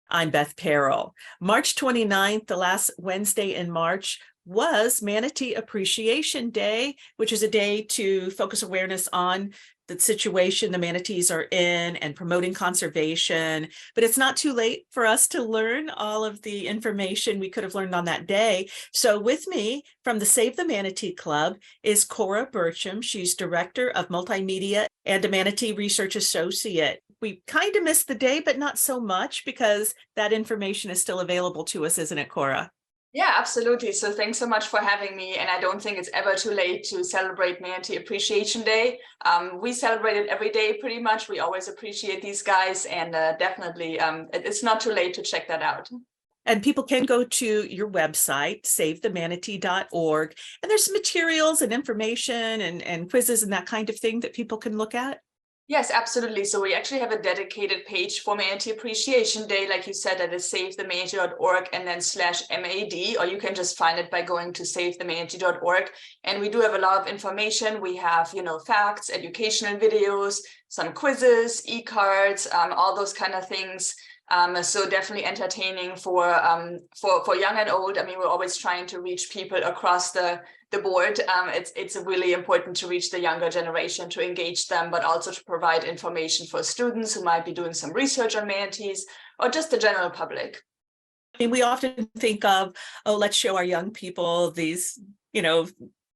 I'm Beth Perrell. March 29th, the last Wednesday in March, was Manatee Appreciation Day, which is a day to focus awareness on the situation the manatees are in and promoting conservation. But it's not too late for us to learn all of the information we could have learned on that day. So with me from the Save the Manatee Club is Cora Berchem. She's Director of Multimedia and a Manatee Research Associate. We kind of missed the day, but not so much because that information is still available to us, isn't it, Cora? Yeah, absolutely. So thanks so much for having me. And I don't think it's ever too late to celebrate Manatee Appreciation Day. We celebrate it every day pretty much. We always appreciate these guys, and definitely it's not too late to check that out. And people can go to your website, savethemanatee.org, and there's some materials and information and quizzes and that kind of thing that people can look at. Yes, absolutely. So we actually have a dedicated page for Manatee Appreciation Day, like you said, that is savethemanatee.org and then /MAD, or you can just find it by going to savethemanatee.org. And we do have a lot of information. We have, facts, educational videos, some quizzes, e-cards, all those kind of things. So definitely entertaining for young and old. I mean, we're always trying to reach people across the board. It's really important to reach the younger generation, to engage them, but also to provide information for students who might be doing some research on manatees, or just the general public. I mean, we often think of, oh, let's show our young people these,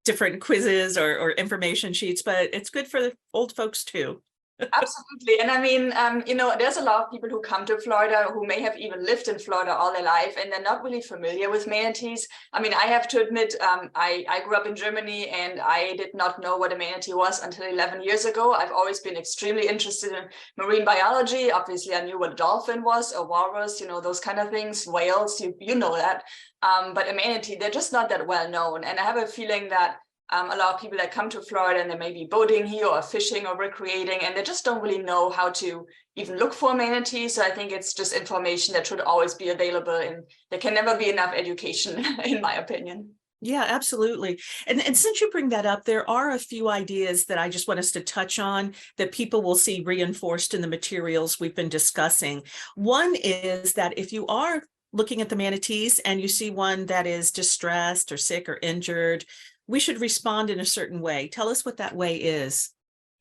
different quizzes or information sheets, but it's good for the old folks too. Absolutely. And I mean, there's a lot of people who come to Florida who may have even lived in Florida all their life, and they're not really familiar with manatees. I mean, I have to admit, I grew up in Germany, and I did not know what a manatee was until 11 years ago. I've always been extremely interested in marine biology. Obviously, I knew what a dolphin was, a walrus, those kind of things, whales, you know that. But a manatee, they're just not that well known. And I have a feeling that a lot of people that come to Florida and they may be boating here or fishing or recreating, and they just don't really know how to even look for manatees. So I think it's just information that should always be available, and there can never be enough education, in my opinion. Yeah, absolutely. And since you bring that up, there are a few ideas that I just want us to touch on that people will see reinforced in the materials we've been discussing. One is that if you are looking at the manatees and you see one that is distressed or sick or injured, we should respond in a certain way. Tell us what that way is.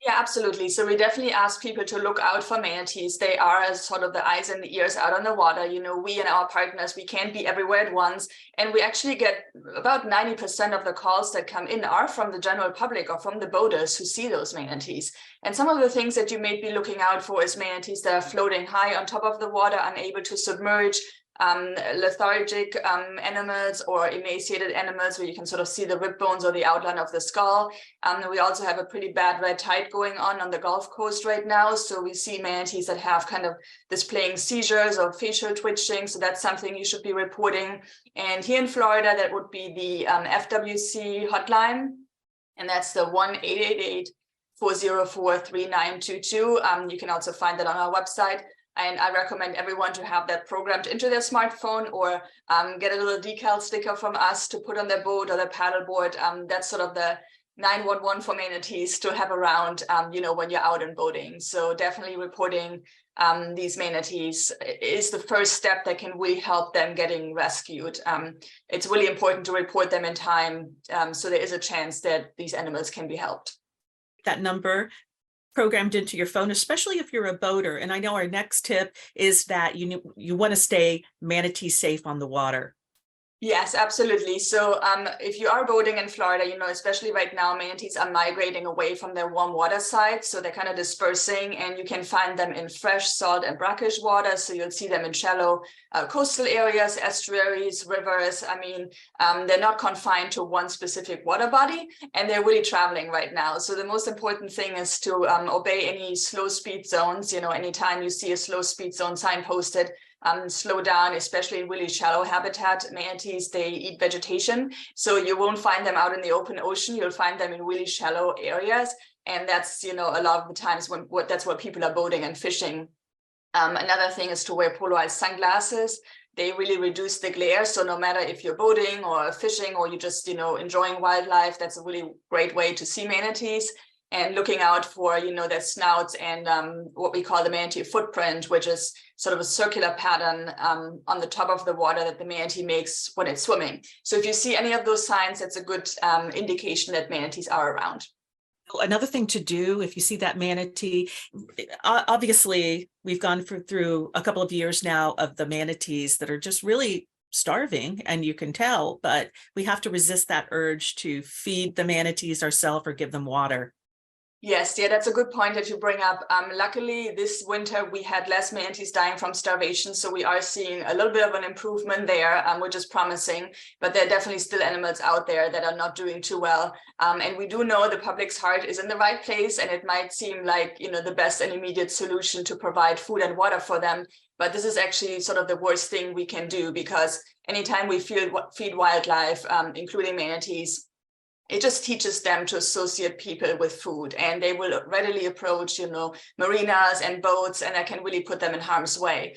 Yeah, absolutely. So we definitely ask people to look out for manatees. They are as sort of the eyes and the ears out on the water. We and our partners, we can't be everywhere at once. And we actually get about 90% of the calls that come in are from the general public or from the boaters who see those manatees. And some of the things that you may be looking out for is manatees that are floating high on top of the water, unable to submerge, lethargic animals or emaciated animals where you can sort of see the rib bones or the outline of the skull. We also have a pretty bad red tide going on the Gulf Coast right now. So we see manatees that have kind of displaying seizures or facial twitching. So that's something you should be reporting. And here in Florida, that would be the FWC hotline. And that's the 1-888-404-3922. You can also find that on our website. And I recommend everyone to have that programmed into their smartphone, or get a little decal sticker from us to put on their boat or their paddleboard. That's sort of the 911 for manatees to have around, when you're out and boating. So definitely reporting these manatees is the first step that can really help them getting rescued. It's really important to report them in time, so there is a chance that these animals can be helped. That number programmed into your phone, especially if you're a boater. And I know our next tip is that you want to stay manatee safe on the water. Yes, absolutely. So if you are boating in Florida, especially right now, manatees are migrating away from their warm water sites. So they're kind of dispersing, and you can find them in fresh, salt, and brackish water. So you'll see them in shallow coastal areas, estuaries, rivers. I mean, they're not confined to one specific water body, and they're really traveling right now. So the most important thing is to obey any slow speed zones. Anytime you see a slow speed zone signposted, slow down, especially in really shallow habitat. Manatees, they eat vegetation, so you won't find them out in the open ocean. You'll find them in really shallow areas, and that's a lot of the times that's where people are boating and fishing. Another thing is to wear polarized sunglasses. They really reduce the glare, so no matter if you're boating or fishing or you just enjoying wildlife, that's a really great way to see manatees. and looking out for, their snouts and what we call the manatee footprint, which is sort of a circular pattern on the top of the water that the manatee makes when it's swimming. So if you see any of those signs, that's a good indication that manatees are around. Another thing to do if you see that manatee, obviously we've gone through a couple of years now of the manatees that are just really starving, and you can tell, but we have to resist that urge to feed the manatees ourselves or give them water. Yes, yeah, that's a good point that you bring up. Luckily, this winter we had less manatees dying from starvation, so we are seeing a little bit of an improvement there, which is promising. But there are definitely still animals out there that are not doing too well. And we do know the public's heart is in the right place, and it might seem like the best and immediate solution to provide food and water for them. But this is actually sort of the worst thing we can do, because anytime we feed wildlife, including manatees, it just teaches them to associate people with food, and they will readily approach, marinas and boats, and that can really put them in harm's way.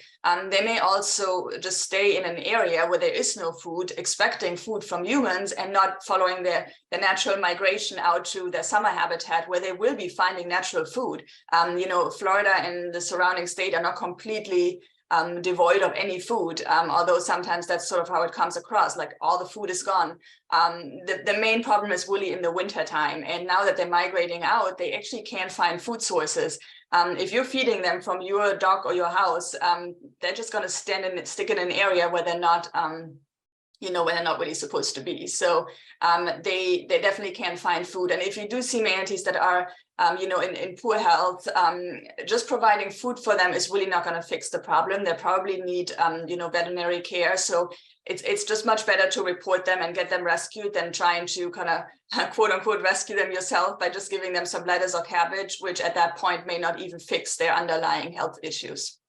They may also just stay in an area where there is no food, expecting food from humans and not following their natural migration out to their summer habitat where they will be finding natural food. Florida and the surrounding state are not completely devoid of any food, although sometimes that's sort of how it comes across, like all the food is gone. The main problem is really in the winter time, and now that they're migrating out, they actually can't find food sources. If you're feeding them from your dock or your house, they're just going to stick in an area where they're not where they're not really supposed to be. So they definitely can find food. And if you do see manatees that are in poor health, just providing food for them is really not going to fix the problem. They probably need veterinary care. So it's just much better to report them and get them rescued than trying to kind of quote unquote rescue them yourself by just giving them some lettuce or cabbage, which at that point may not even fix their underlying health issues.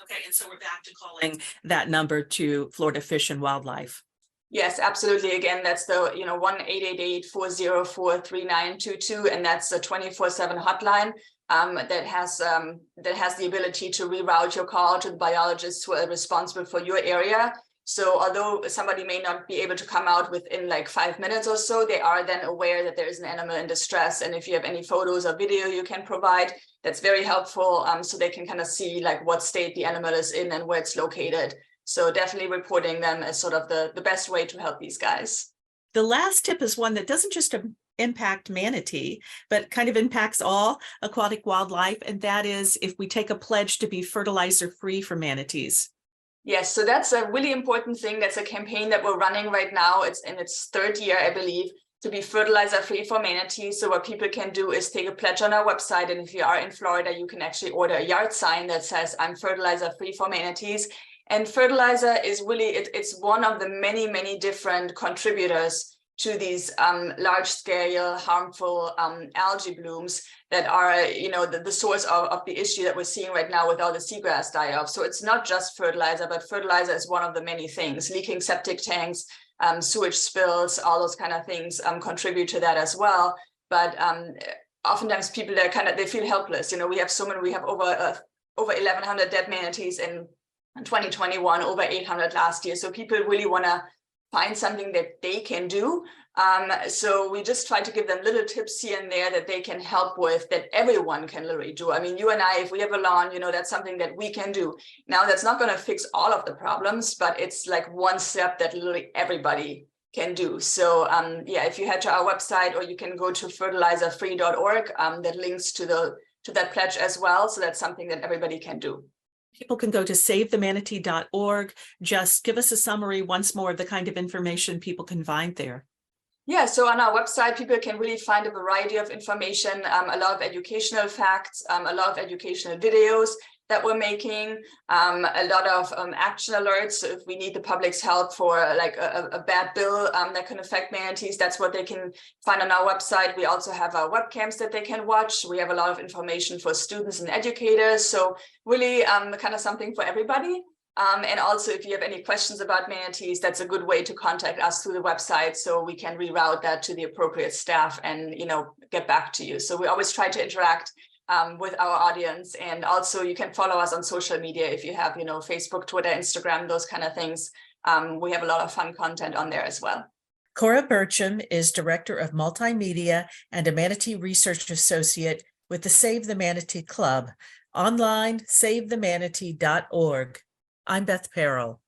Okay, and so we're back to calling that number to Florida Fish and Wildlife. Yes, absolutely. Again, that's the 1-888-404-3922, and that's a 24/7 hotline that has the ability to reroute your call to the biologists who are responsible for your area. So although somebody may not be able to come out within like 5 minutes or so, they are then aware that there is an animal in distress. And if you have any photos or video you can provide, that's very helpful, so they can kind of see like what state the animal is in and where it's located. So definitely reporting them as sort of the best way to help these guys. The last tip is one that doesn't just impact manatee, but kind of impacts all aquatic wildlife. And that is if we take a pledge to be fertilizer free for manatees. Yes, so that's a really important thing. That's a campaign that we're running right now. It's in its third year, I believe, to be fertilizer free for manatees. So what people can do is take a pledge on our website. And if you are in Florida, you can actually order a yard sign that says, "I'm fertilizer free for manatees." And fertilizer is really, it's one of the many, many different contributors to these large-scale harmful algae blooms that are, the source of the issue that we're seeing right now with all the seagrass die-off. So it's not just fertilizer, but fertilizer is one of the many things. Leaking septic tanks, sewage spills, all those kind of things contribute to that as well. But oftentimes people they feel helpless. We have over 1,100 dead manatees in 2021, over 800 last year. So people really want to find something that they can do. So we just try to give them little tips here and there that they can help with, that everyone can literally do. I mean, you and I, if we have a lawn, that's something that we can do. Now, that's not going to fix all of the problems, but it's like one step that literally everybody can do. So if you head to our website, or you can go to fertilizerfree.org, that links to that pledge as well. So that's something that everybody can do. People can go to savethemanatee.org. Just give us a summary once more of the kind of information people can find there. Yeah, so on our website, people can really find a variety of information, a lot of educational facts, a lot of educational videos that we're making, a lot of action alerts. So if we need the public's help for like a bad bill that can affect manatees, that's what they can find on our website. We also have our webcams that they can watch. We have a lot of information for students and educators. So really kind of something for everybody. And also, if you have any questions about manatees, that's a good way to contact us through the website, so we can reroute that to the appropriate staff and get back to you. So we always try to interact with our audience. And also you can follow us on social media if you have, Facebook, Twitter, Instagram, those kind of things. We have a lot of fun content on there as well. Cora Berchem is Director of Multimedia and a Manatee Research Associate with the Save the Manatee Club. Online, savethemanatee.org. I'm Beth Perrell.